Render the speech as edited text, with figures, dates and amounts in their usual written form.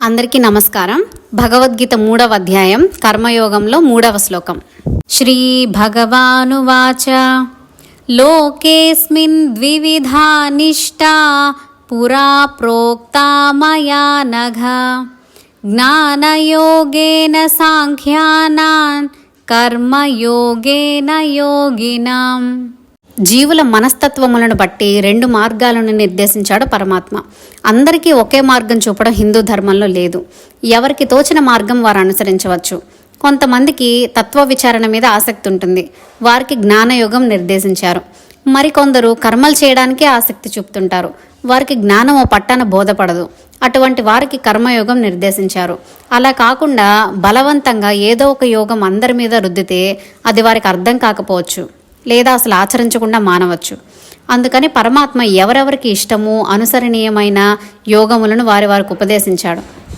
అందరికీ నమస్కారం. భగవద్గీత 3వ అధ్యాయం కర్మయోగంలో 3వ శ్లోకం. శ్రీ భగవానువాచ లోకేస్మిన్ ద్వివిధా నిష్టా పురా ప్రోక్తా మయా నఘ జ్ఞానయోగేన సాంఖ్యానాన్ కర్మయోగేన యోగినాం. జీవుల మనస్తత్వములను బట్టి 2 మార్గాలను నిర్దేశించాడు పరమాత్మ. అందరికీ ఒకే మార్గం చూపడం హిందూ ధర్మంలో లేదు. ఎవరికి తోచిన మార్గం వారు అనుసరించవచ్చు. కొంతమందికి తత్వ విచారణ మీద ఆసక్తి ఉంటుంది, వారికి జ్ఞానయోగం నిర్దేశించారు. మరికొందరు కర్మలు చేయడానికే ఆసక్తి చూపుతుంటారు, వారికి జ్ఞానం ఓ పట్టాన బోధపడదు. అటువంటి వారికి కర్మయోగం నిర్దేశించారు. అలా కాకుండా బలవంతంగా ఏదో ఒక యోగం అందరి మీద రుద్దితే అది వారికి అర్థం కాకపోవచ్చు, లేదా అసలు ఆచరించకుండా మానవచ్చు. అందుకని పరమాత్మ ఎవరెవరికి ఇష్టమో అనుసరణీయమైన యోగములను వారికి ఉపదేశించాడు.